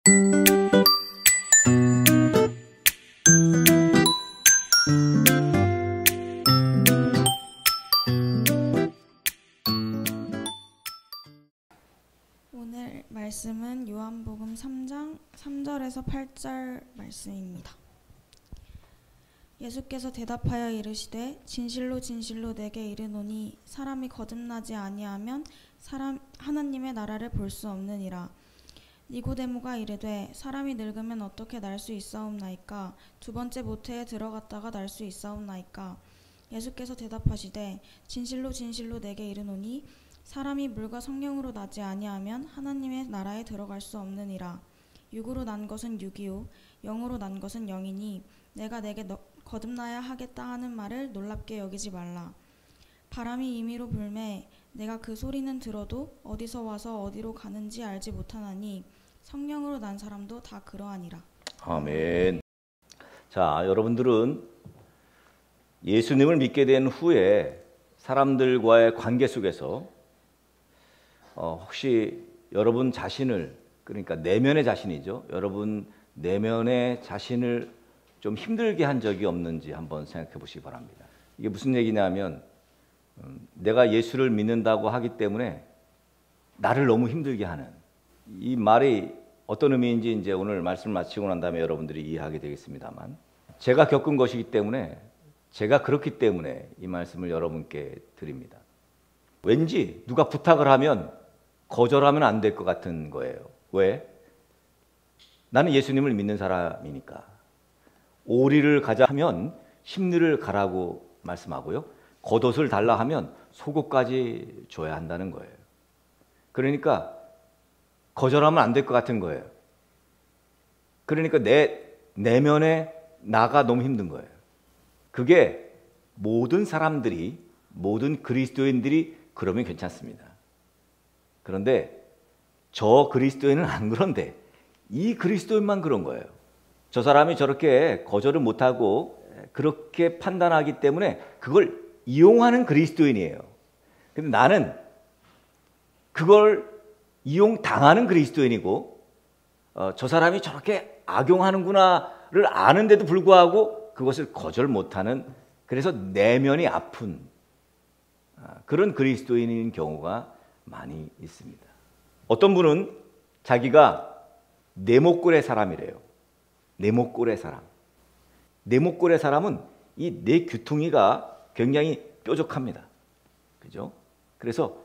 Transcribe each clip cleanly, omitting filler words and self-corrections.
오늘 말씀은 요한복음 3장 3절에서 8절 말씀입니다. 예수께서 대답하여 이르시되 진실로 진실로 내게 이르노니 사람이 거듭나지 아니하면 하나님의 나라를 볼 수 없느니라. 니고데모가 이르되 사람이 늙으면 어떻게 날 수 있사옵나이까? 두 번째 모태에 들어갔다가 날 수 있사옵나이까? 예수께서 대답하시되 진실로 진실로 내게 이르노니 사람이 물과 성령으로 나지 아니하면 하나님의 나라에 들어갈 수 없느니라. 육으로 난 것은 육이요 영으로 난 것은 영이니 내가 내게 거듭나야 하겠다 하는 말을 놀랍게 여기지 말라. 바람이 임의로 불매 내가 그 소리는 들어도 어디서 와서 어디로 가는지 알지 못하나니 성령으로 난 사람도 다 그러하니라. 아멘. 자, 여러분들은 예수님을 믿게 된 후에 사람들과의 관계 속에서 혹시 여러분 자신을, 그러니까 내면의 자신이죠, 여러분 내면의 자신을 좀 힘들게 한 적이 없는지 한번 생각해 보시기 바랍니다. 이게 무슨 얘기냐면 내가 예수를 믿는다고 하기 때문에 나를 너무 힘들게 하는, 이 말이 어떤 의미인지 이제 오늘 말씀을 마치고 난 다음에 여러분들이 이해하게 되겠습니다만, 제가 겪은 것이기 때문에, 제가 그렇기 때문에 이 말씀을 여러분께 드립니다. 왠지 누가 부탁을 하면 거절하면 안 될 것 같은 거예요. 왜? 나는 예수님을 믿는 사람이니까. 오리를 가자 하면 심리를 가라고 말씀하고요, 겉옷을 달라 하면 속옷까지 줘야 한다는 거예요. 그러니까 거절하면 안 될 것 같은 거예요. 그러니까 내 내면에 나가 너무 힘든 거예요. 그게 모든 사람들이, 모든 그리스도인들이 그러면 괜찮습니다. 그런데 저 그리스도인은 안 그런데 이 그리스도인만 그런 거예요. 저 사람이 저렇게 거절을 못하고 그렇게 판단하기 때문에 그걸 이용하는 그리스도인이에요. 근데 나는 그걸 이용당하는 그리스도인이고, 저 사람이 저렇게 악용하는구나를 아는데도 불구하고 그것을 거절 못하는, 그래서 내면이 아픈 그런 그리스도인인 경우가 많이 있습니다. 어떤 분은 자기가 네모꼴의 사람이래요. 네모꼴의 사람. 네모꼴의 사람은 이 내 귀퉁이가 굉장히 뾰족합니다. 그죠? 그래서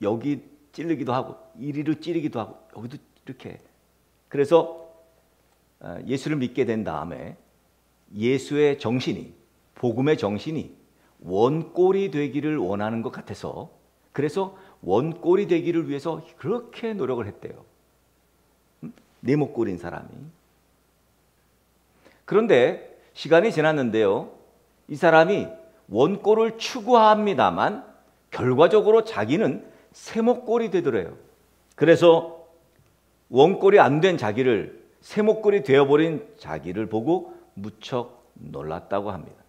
여기 찔리기도 하고 이리로 찌르기도 하고 여기도 이렇게. 그래서 예수를 믿게 된 다음에 예수의 정신이, 복음의 정신이 원꼴이 되기를 원하는 것 같아서, 그래서 원꼴이 되기를 위해서 그렇게 노력을 했대요. 네모꼴인 사람이. 그런데 시간이 지났는데요, 이 사람이 원꼴을 추구합니다만 결과적으로 자기는 세모꼴이 되더래요. 그래서 원꼴이 안 된 자기를, 세모꼴이 되어버린 자기를 보고 무척 놀랐다고 합니다.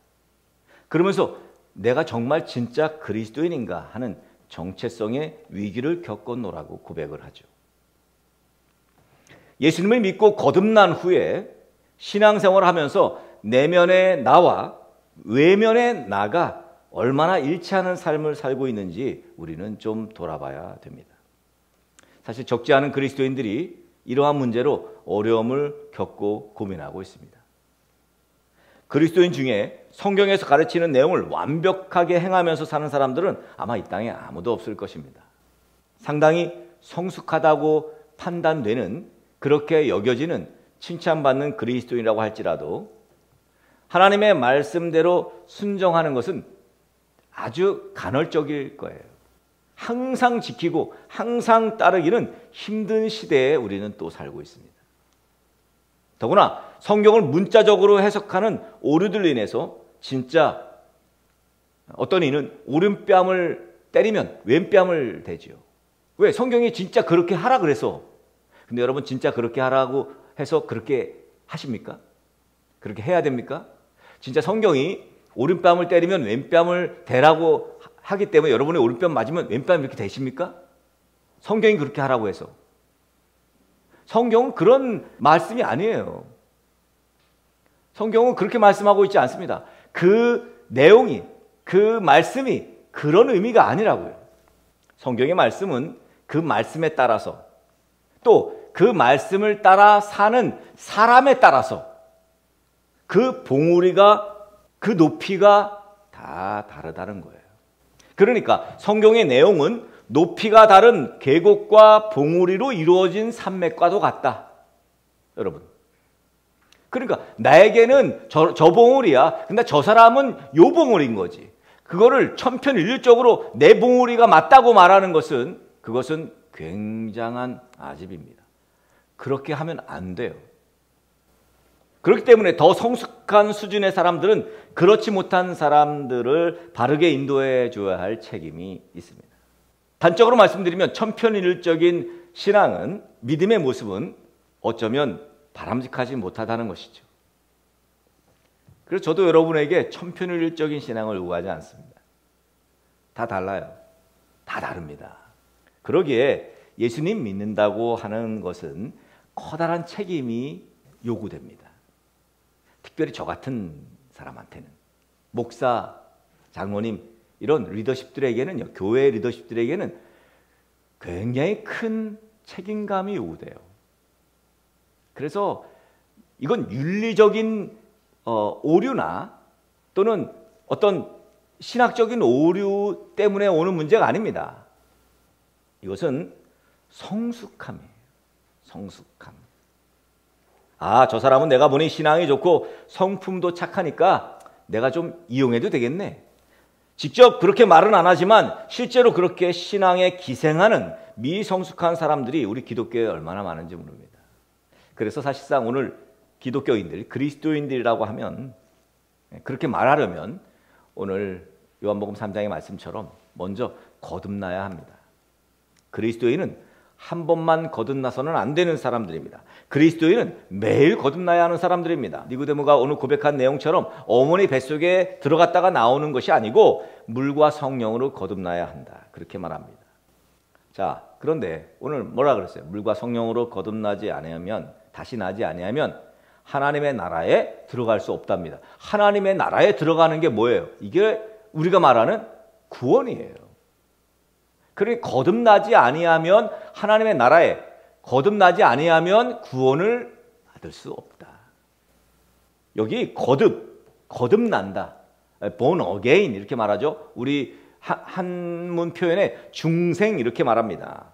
그러면서 내가 정말 진짜 그리스도인인가 하는 정체성의 위기를 겪었노라고 고백을 하죠. 예수님을 믿고 거듭난 후에 신앙생활을 하면서 내면의 나와 외면의 나가 얼마나 일치하는 삶을 살고 있는지 우리는 좀 돌아봐야 됩니다. 사실 적지 않은 그리스도인들이 이러한 문제로 어려움을 겪고 고민하고 있습니다. 그리스도인 중에 성경에서 가르치는 내용을 완벽하게 행하면서 사는 사람들은 아마 이 땅에 아무도 없을 것입니다. 상당히 성숙하다고 판단되는, 그렇게 여겨지는, 칭찬받는 그리스도인이라고 할지라도 하나님의 말씀대로 순종하는 것은 아주 간헐적일 거예요. 항상 지키고 항상 따르기는 힘든 시대에 우리는 또 살고 있습니다. 더구나 성경을 문자적으로 해석하는 오류들로 인해서 진짜 어떤 이는 오른뺨을 때리면 왼뺨을 대지요. 왜? 성경이 진짜 그렇게 하라 그래서. 근데 여러분, 진짜 그렇게 하라고 해서 그렇게 하십니까? 그렇게 해야 됩니까? 진짜 성경이 오른뺨을 때리면 왼뺨을 대라고 하기 때문에 여러분의 오른뺨 맞으면 왼뺨 이렇게 되십니까? 성경이 그렇게 하라고 해서. 성경은 그런 말씀이 아니에요. 성경은 그렇게 말씀하고 있지 않습니다. 그 내용이, 그 말씀이 그런 의미가 아니라고요. 성경의 말씀은 그 말씀에 따라서 또 그 말씀을 따라 사는 사람에 따라서 그 봉우리가, 그 높이가 다 다르다는 거예요. 그러니까 성경의 내용은 높이가 다른 계곡과 봉우리로 이루어진 산맥과도 같다. 여러분. 그러니까 나에게는 저 봉우리야. 근데 저 사람은 요 봉우리인 거지. 그거를 천편일률적으로 내 봉우리가 맞다고 말하는 것은 그것은 굉장한 아집입니다. 그렇게 하면 안 돼요. 그렇기 때문에 더 성숙한 수준의 사람들은 그렇지 못한 사람들을 바르게 인도해 줘야 할 책임이 있습니다. 단적으로 말씀드리면 천편일률적인 신앙은, 믿음의 모습은 어쩌면 바람직하지 못하다는 것이죠. 그래서 저도 여러분에게 천편일률적인 신앙을 요구하지 않습니다. 다 달라요. 다 다릅니다. 그러기에 예수님 믿는다고 하는 것은 커다란 책임이 요구됩니다. 특별히 저 같은 사람한테는, 목사, 장로님 이런 리더십들에게는요, 교회 리더십들에게는 굉장히 큰 책임감이 요구돼요. 그래서 이건 윤리적인 오류나 또는 어떤 신학적인 오류 때문에 오는 문제가 아닙니다. 이것은 성숙함이에요. 성숙함. 아, 저 사람은 내가 보니 신앙이 좋고 성품도 착하니까 내가 좀 이용해도 되겠네. 직접 그렇게 말은 안 하지만 실제로 그렇게 신앙에 기생하는 미성숙한 사람들이 우리 기독교에 얼마나 많은지 모릅니다. 그래서 사실상 오늘 기독교인들, 그리스도인들이라고 하면, 그렇게 말하려면 오늘 요한복음 3장의 말씀처럼 먼저 거듭나야 합니다. 그리스도인은 한 번만 거듭나서는 안 되는 사람들입니다. 그리스도인은 매일 거듭나야 하는 사람들입니다. 니고데모가 오늘 고백한 내용처럼 어머니 뱃속에 들어갔다가 나오는 것이 아니고 물과 성령으로 거듭나야 한다. 그렇게 말합니다. 자, 그런데 오늘 뭐라 그랬어요? 물과 성령으로 거듭나지 아니하면, 다시 나지 아니하면 하나님의 나라에 들어갈 수 없답니다. 하나님의 나라에 들어가는 게 뭐예요? 이게 우리가 말하는 구원이에요. 그러니까 거듭나지 아니하면, 하나님의 나라에 거듭나지 아니하면 구원을 받을 수 없다. 여기 거듭난다. born again 이렇게 말하죠. 우리 한문 표현에 중생 이렇게 말합니다.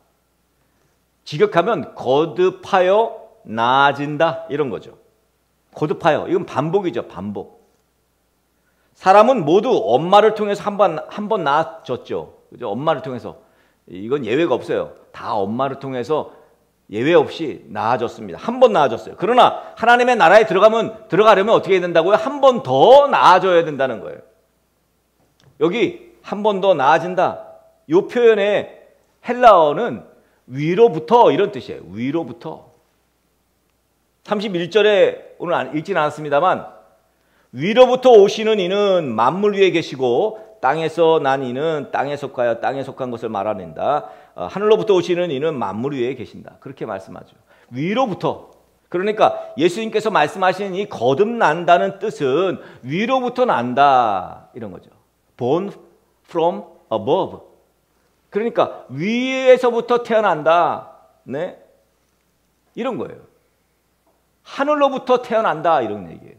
직역하면 거듭하여 나아진다 이런 거죠. 거듭하여, 이건 반복이죠. 반복. 사람은 모두 엄마를 통해서 한 번 나아졌죠. 그죠? 엄마를 통해서. 이건 예외가 없어요. 다 엄마를 통해서 예외 없이 나아졌습니다. 한 번 나아졌어요. 그러나 하나님의 나라에 들어가려면 어떻게 해야 된다고요? 한 번 더 나아져야 된다는 거예요. 여기 한 번 더 나아진다. 이 표현의 헬라어는 위로부터 이런 뜻이에요. 위로부터. 31절에 오늘 읽지는 않았습니다만, 위로부터 오시는 이는 만물 위에 계시고 땅에서 난 이는 땅에 속하여 땅에 속한 것을 말하는다. 하늘로부터 오시는 이는 만물 위에 계신다. 그렇게 말씀하죠. 위로부터. 그러니까 예수님께서 말씀하신 이 거듭난다는 뜻은 위로부터 난다 이런 거죠. Born from above. 그러니까 위에서부터 태어난다. 네? 이런 거예요. 하늘로부터 태어난다 이런 얘기예요.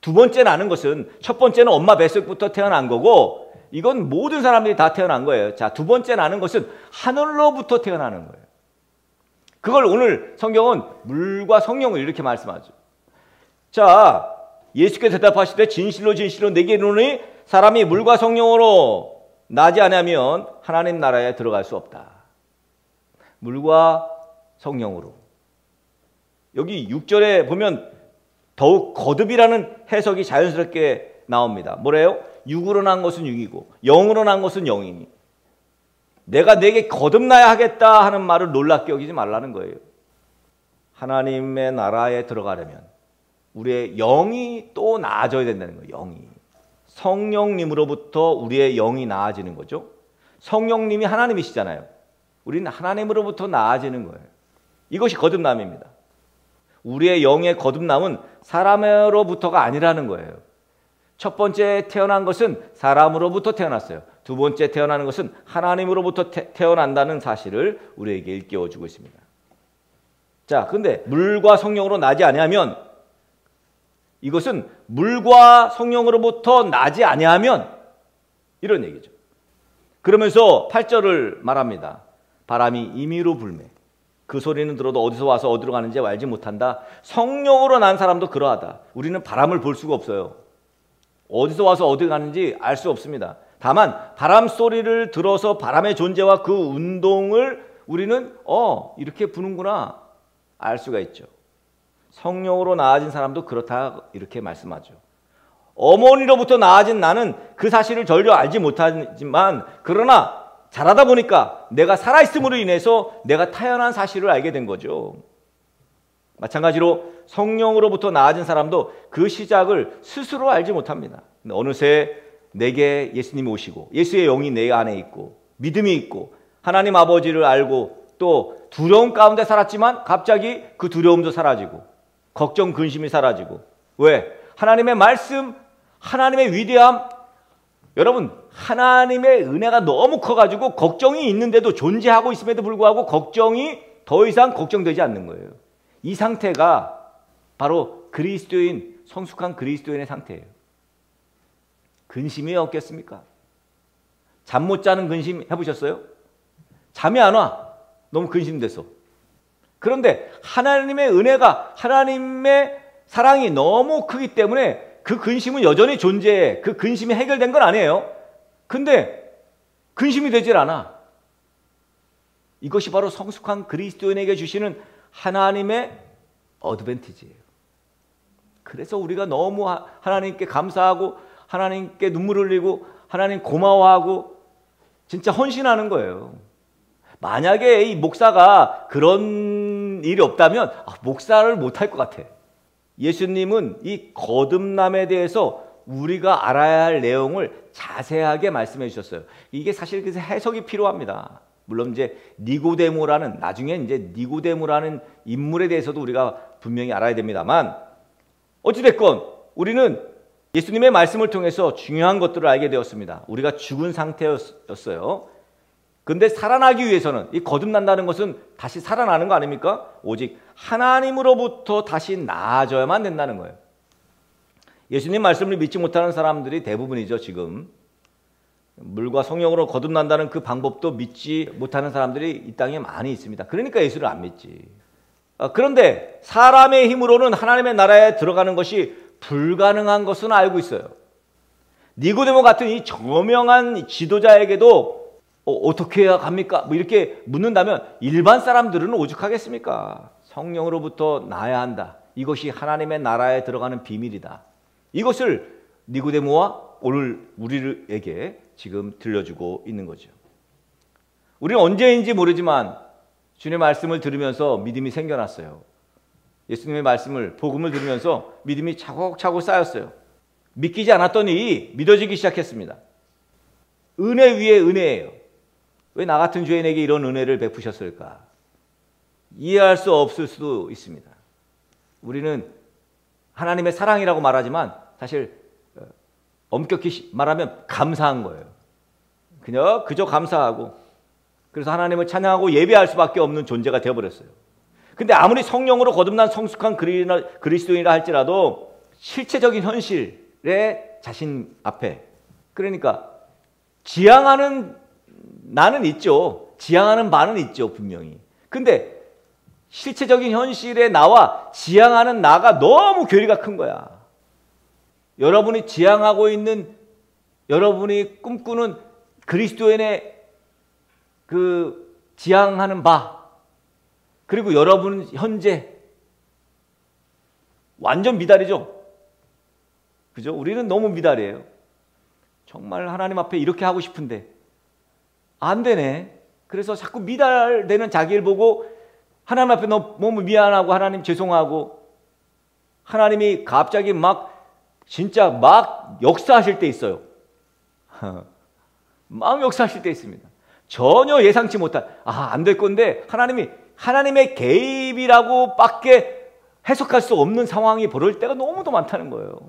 두 번째 나는 것은, 첫 번째는 엄마 뱃속부터 태어난 거고, 이건 모든 사람들이 다 태어난 거예요. 자, 두 번째 나는 것은 하늘로부터 태어나는 거예요. 그걸 오늘 성경은 물과 성령을 이렇게 말씀하죠. 자, 예수께서 대답하시되 진실로 진실로 내게 이르노니 사람이 물과 성령으로 나지 않으면 하나님 나라에 들어갈 수 없다. 물과 성령으로. 여기 6절에 보면 더욱 거듭이라는 해석이 자연스럽게 나옵니다. 뭐래요? 육으로 난 것은 육이고 영으로 난 것은 영이니. 내가 내게 거듭나야 하겠다 하는 말을 놀랍게 여기지 말라는 거예요. 하나님의 나라에 들어가려면 우리의 영이 또 나아져야 된다는 거예요. 영이. 성령님으로부터 우리의 영이 나아지는 거죠. 성령님이 하나님이시잖아요. 우리는 하나님으로부터 나아지는 거예요. 이것이 거듭남입니다. 우리의 영의 거듭남은 사람으로부터가 아니라는 거예요. 첫 번째 태어난 것은 사람으로부터 태어났어요. 두 번째 태어나는 것은 하나님으로부터 태어난다는 사실을 우리에게 일깨워주고 있습니다. 자, 근데 물과 성령으로 나지 아니하면, 이것은 물과 성령으로부터 나지 아니하면 이런 얘기죠. 그러면서 8절을 말합니다. 바람이 임의로 불매 그 소리는 들어도 어디서 와서 어디로 가는지 알지 못한다. 성령으로 난 사람도 그러하다. 우리는 바람을 볼 수가 없어요. 어디서 와서 어디 가는지 알 수 없습니다. 다만 바람 소리를 들어서 바람의 존재와 그 운동을 우리는 이렇게 부는구나 알 수가 있죠. 성령으로 나아진 사람도 그렇다 이렇게 말씀하죠. 어머니로부터 나아진 나는 그 사실을 전혀 알지 못하지만 그러나 자라다 보니까 내가 살아있음으로 인해서 내가 태어난 사실을 알게 된 거죠. 마찬가지로 성령으로부터 나아진 사람도 그 시작을 스스로 알지 못합니다. 어느새 내게 예수님이 오시고 예수의 영이 내 안에 있고 믿음이 있고 하나님 아버지를 알고 또 두려움 가운데 살았지만 갑자기 그 두려움도 사라지고 걱정 근심이 사라지고 왜? 하나님의 말씀, 하나님의 위대함. 여러분, 하나님의 은혜가 너무 커가지고 걱정이 있는데도 존재하고 있음에도 불구하고 걱정이 더 이상 걱정되지 않는 거예요. 이 상태가 바로 그리스도인, 성숙한 그리스도인의 상태예요. 근심이 없겠습니까? 잠 못 자는 근심 해보셨어요? 잠이 안 와. 너무 근심돼서. 그런데 하나님의 은혜가, 하나님의 사랑이 너무 크기 때문에 그 근심은 여전히 존재해. 그 근심이 해결된 건 아니에요. 근데 근심이 되질 않아. 이것이 바로 성숙한 그리스도인에게 주시는 하나님의 어드밴티지예요. 그래서 우리가 너무 하나님께 감사하고 하나님께 눈물 흘리고 하나님 고마워하고 진짜 헌신하는 거예요. 만약에 이 목사가 그런 일이 없다면 목사를 못할 것 같아. 예수님은 이 거듭남에 대해서 우리가 알아야 할 내용을 자세하게 말씀해 주셨어요. 이게 사실 그래서 해석이 필요합니다. 물론 이제 니고데모라는, 나중에 이제 니고데모라는 인물에 대해서도 우리가 분명히 알아야 됩니다만, 어찌됐건 우리는 예수님의 말씀을 통해서 중요한 것들을 알게 되었습니다. 우리가 죽은 상태였어요. 근데 살아나기 위해서는, 이 거듭난다는 것은 다시 살아나는 거 아닙니까? 오직 하나님으로부터 다시 나아져야만 된다는 거예요. 예수님 말씀을 믿지 못하는 사람들이 대부분이죠, 지금. 물과 성령으로 거듭난다는 그 방법도 믿지 못하는 사람들이 이 땅에 많이 있습니다. 그러니까 예수를 안 믿지. 그런데 사람의 힘으로는 하나님의 나라에 들어가는 것이 불가능한 것은 알고 있어요. 니고데모 같은 이 저명한 지도자에게도 어떻게 해야 갑니까? 뭐 이렇게 묻는다면 일반 사람들은 오죽하겠습니까? 성령으로부터 나야 한다. 이것이 하나님의 나라에 들어가는 비밀이다. 이것을 니고데모와 오늘 우리에게 지금 들려주고 있는 거죠. 우리는 언제인지 모르지만 주님의 말씀을 들으면서 믿음이 생겨났어요. 예수님의 말씀을, 복음을 들으면서 믿음이 차곡차곡 쌓였어요. 믿기지 않았더니 믿어지기 시작했습니다. 은혜 위에 은혜예요. 왜 나 같은 죄인에게 이런 은혜를 베푸셨을까? 이해할 수 없을 수도 있습니다. 우리는 하나님의 사랑이라고 말하지만 사실 엄격히 말하면 감사한 거예요. 그저 감사하고 그래서 하나님을 찬양하고 예배할 수밖에 없는 존재가 되어버렸어요. 근데 아무리 성령으로 거듭난 성숙한 그리스도인이라 할지라도 실체적인 현실의 자신 앞에, 그러니까 지향하는 나는 있죠. 지향하는 바는 있죠, 분명히. 근데 실체적인 현실의 나와 지향하는 나가 너무 괴리가 큰 거야. 여러분이 지향하고 있는, 여러분이 꿈꾸는 그리스도인의 그 지향하는 바, 그리고 여러분 현재 완전 미달이죠. 그죠? 우리는 너무 미달이에요. 정말 하나님 앞에 이렇게 하고 싶은데 안 되네. 그래서 자꾸 미달되는 자기를 보고 하나님 앞에 너무 미안하고 하나님 죄송하고, 하나님이 갑자기 진짜 막 역사하실 때 있어요. 막 역사하실 때 있습니다. 전혀 예상치 못한, 안 될 건데 하나님이 하나님의 개입이라고 밖에 해석할 수 없는 상황이 벌어질 때가 너무도 많다는 거예요.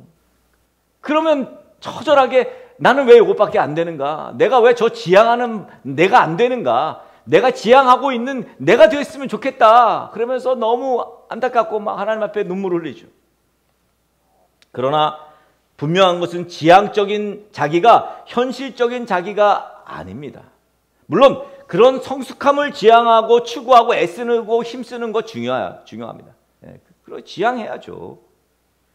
그러면 처절하게 나는 왜 이것밖에 안 되는가? 내가 왜 저 지향하는 내가 안 되는가? 내가 지향하고 있는 내가 되었으면 좋겠다. 그러면서 너무 안타깝고 막 하나님 앞에 눈물을 흘리죠. 그러나 분명한 것은 지향적인 자기가 현실적인 자기가 아닙니다. 물론 그런 성숙함을 지향하고 추구하고 애쓰고 힘쓰는 거 중요합니다. 그걸 지향해야죠.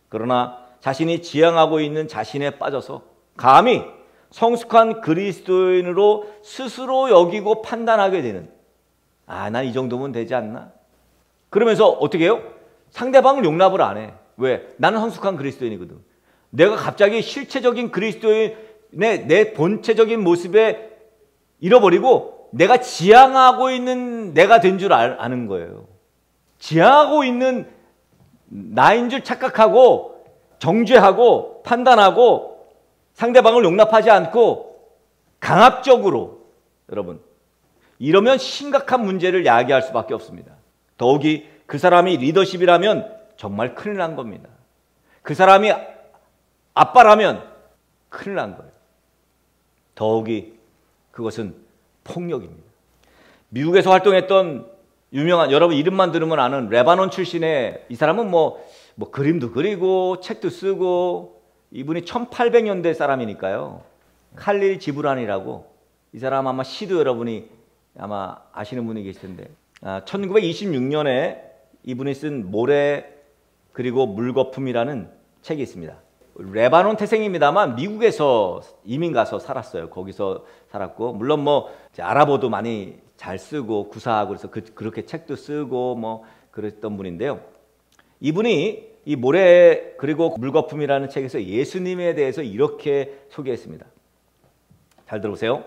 그러나 자신이 지향하고 있는 자신에 빠져서 감히 성숙한 그리스도인으로 스스로 여기고 판단하게 되는, 난 이 정도면 되지 않나? 그러면서 어떻게 해요? 상대방을 용납을 안 해. 왜? 나는 성숙한 그리스도인이거든. 내가 갑자기 실체적인 그리스도인의 내 본체적인 모습에 잃어버리고 내가 지향하고 있는 내가 된 줄 아는 거예요. 지향하고 있는 나인 줄 착각하고 정죄하고 판단하고 상대방을 용납하지 않고 강압적으로, 여러분, 이러면 심각한 문제를 야기할 수밖에 없습니다. 더욱이 그 사람이 리더십이라면 정말 큰일 난 겁니다. 그 사람이 아빠라면 큰일 난 거예요. 더욱이 그것은 폭력입니다. 미국에서 활동했던 유명한, 여러분 이름만 들으면 아는 레바논 출신의 이 사람은 뭐 그림도 그리고 책도 쓰고, 이분이 1800년대 사람이니까요. 칼릴 지브란이라고, 이 사람 아마 시도 여러분이 아마 아시는 분이 계실 텐데, 1926년에 이분이 쓴 모래 그리고 물거품이라는 책이 있습니다. 레바논 태생입니다만 미국에서 이민 가서 살았어요. 거기서 살았고, 물론 뭐 아랍어도 많이 잘 쓰고 구사하고 그래서 그렇게 책도 쓰고 뭐 그랬던 분인데요. 이분이 이 모래 그리고 물거품이라는 책에서 예수님에 대해서 이렇게 소개했습니다. 잘 들어보세요.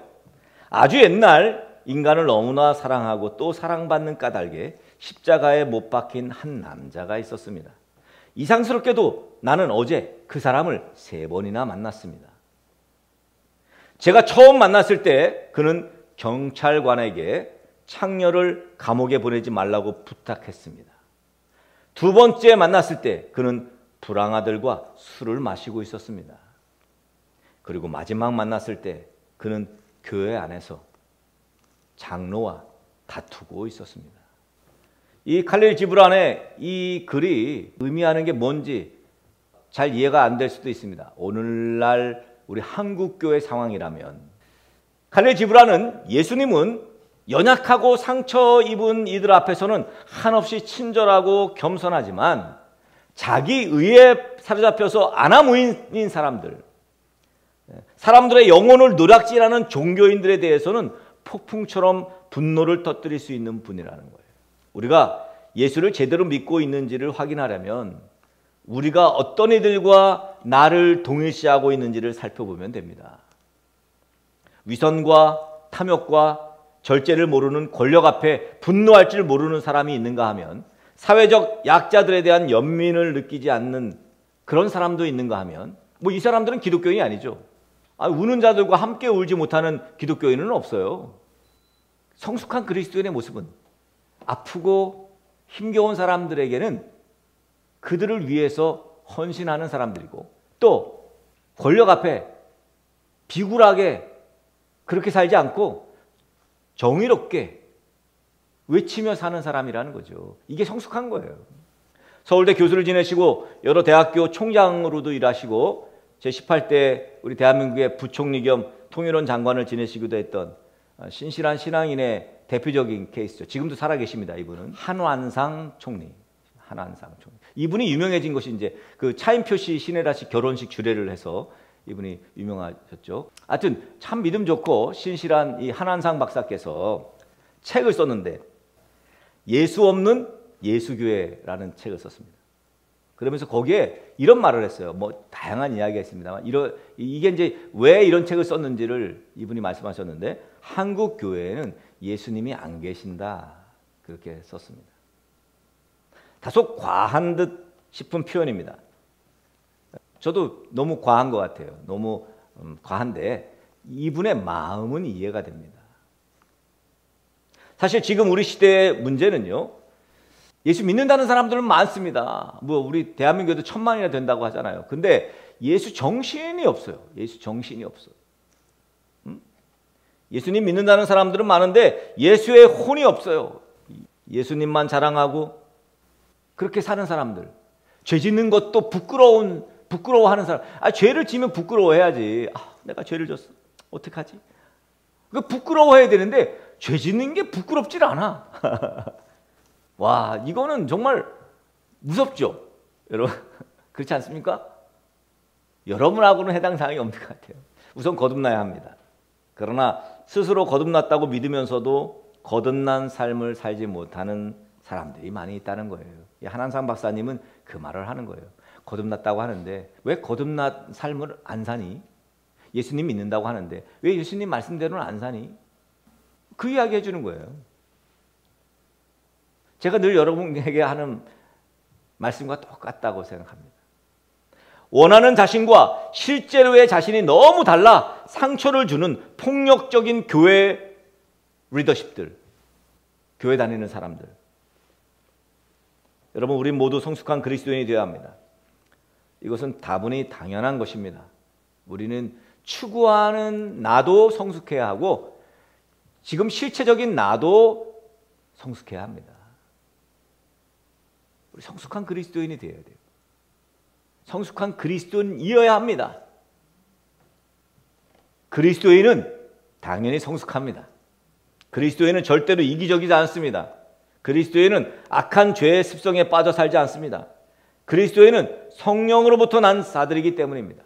아주 옛날 인간을 너무나 사랑하고 또 사랑받는 까닭에 십자가에 못 박힌 한 남자가 있었습니다. 이상스럽게도 나는 어제 그 사람을 3번이나 만났습니다. 제가 처음 만났을 때 그는 경찰관에게 창녀를 감옥에 보내지 말라고 부탁했습니다. 2번째 만났을 때 그는 불황아들과 술을 마시고 있었습니다. 그리고 마지막 만났을 때 그는 교회 안에서 장로와 다투고 있었습니다. 이 칼릴 지브란의 이 글이 의미하는 게 뭔지 잘 이해가 안 될 수도 있습니다. 오늘날 우리 한국교회 상황이라면, 칼릴 지브란은 예수님은 연약하고 상처 입은 이들 앞에서는 한없이 친절하고 겸손하지만 자기 의에 사로잡혀서 아나무인인 사람들의 영혼을 노략질하는 종교인들에 대해서는 폭풍처럼 분노를 터뜨릴 수 있는 분이라는 거예요. 우리가 예수를 제대로 믿고 있는지를 확인하려면 우리가 어떤 이들과 나를 동일시하고 있는지를 살펴보면 됩니다. 위선과 탐욕과 절제를 모르는 권력 앞에 분노할 줄 모르는 사람이 있는가 하면, 사회적 약자들에 대한 연민을 느끼지 않는 그런 사람도 있는가 하면, 이 사람들은 기독교인이 아니죠. 우는 자들과 함께 울지 못하는 기독교인은 없어요. 성숙한 그리스도인의 모습은 아프고 힘겨운 사람들에게는 그들을 위해서 헌신하는 사람들이고, 또 권력 앞에 비굴하게 그렇게 살지 않고 정의롭게 외치며 사는 사람이라는 거죠. 이게 성숙한 거예요. 서울대 교수를 지내시고 여러 대학교 총장으로도 일하시고 제18대 우리 대한민국의 부총리 겸 통일원 장관을 지내시기도 했던 신실한 신앙인의 대표적인 케이스죠. 지금도 살아계십니다. 이분은 한완상 총리. 이분이 유명해진 것이 이제 그 차인표 씨 신혜라 씨 결혼식 주례를 해서 이분이 유명하셨죠. 하여튼 참 믿음 좋고 신실한 이 한완상 박사께서 책을 썼는데, 예수 없는 예수교회라는 책을 썼습니다. 그러면서 거기에 이런 말을 했어요. 다양한 이야기가 있습니다만 이게 이제 왜 이런 책을 썼는지를 이분이 말씀하셨는데, 한국 교회에는 예수님이 안 계신다, 그렇게 썼습니다. 다소 과한 듯 싶은 표현입니다. 저도 너무 과한 것 같아요. 너무 과한데 이분의 마음은 이해가 됩니다. 사실 지금 우리 시대의 문제는요, 예수 믿는다는 사람들은 많습니다. 뭐 우리 대한민국에도 1000만이나 된다고 하잖아요. 근데 예수 정신이 없어요. 예수 정신이 없어요. 예수님 믿는다는 사람들은 많은데 예수의 혼이 없어요. 예수님만 자랑하고 그렇게 사는 사람들, 죄 짓는 것도 부끄러워하는 사람. 죄를 지면 부끄러워해야지. 내가 죄를 졌어. 어떡하지? 그 부끄러워해야 되는데 죄 짓는 게 부끄럽질 않아. 와, 이거는 정말 무섭죠, 여러분. 그렇지 않습니까? 여러분하고는 해당 사항이 없는 것 같아요. 우선 거듭나야 합니다. 그러나 스스로 거듭났다고 믿으면서도 거듭난 삶을 살지 못하는 사람들이 많이 있다는 거예요. 한한상 박사님은 그 말을 하는 거예요. 거듭났다고 하는데 왜 거듭난 삶을 안 사니? 예수님 믿는다고 하는데 왜 예수님 말씀대로는 안 사니? 그 이야기 해주는 거예요. 제가 늘 여러분에게 하는 말씀과 똑같다고 생각합니다. 원하는 자신과 실제로의 자신이 너무 달라 상처를 주는 폭력적인 교회 리더십들, 교회 다니는 사람들. 여러분, 우리 모두 성숙한 그리스도인이 되어야 합니다. 이것은 다분히 당연한 것입니다. 우리는 추구하는 나도 성숙해야 하고 지금 실체적인 나도 성숙해야 합니다. 우리 성숙한 그리스도인이 되어야 돼요. 성숙한 그리스도인이어야 합니다. 그리스도인은 당연히 성숙합니다. 그리스도인은 절대로 이기적이지 않습니다. 그리스도인은 악한 죄의 습성에 빠져 살지 않습니다. 그리스도인은 성령으로부터 난 자들이기 때문입니다.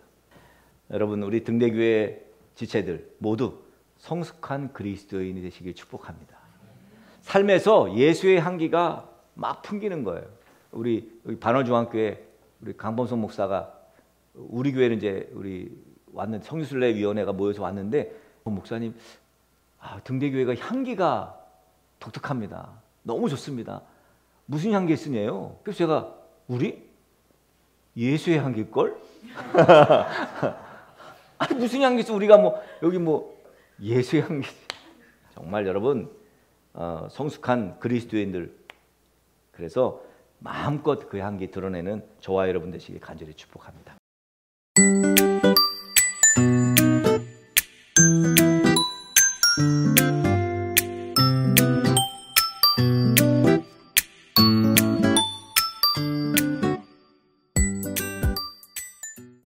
여러분, 우리 등대교회 지체들 모두 성숙한 그리스도인이 되시길 축복합니다. 삶에서 예수의 향기가 막 풍기는 거예요. 우리 반월중앙교회 우리 강범석 목사가 우리 교회는 이제 우리 왔는 성지순례 위원회가 모여서 왔는데 목사님, 등대교회가 향기가 독특합니다. 너무 좋습니다. 무슨 향기 쓰냐요? 그래서 제가 우리 예수의 향기일걸? 아니 무슨 향기 써? 우리가 뭐 여기 뭐 예수의 향기. 정말 여러분 성숙한 그리스도인들, 그래서 마음껏 그 향기 드러내는 저와 여러분 되시길 간절히 축복합니다.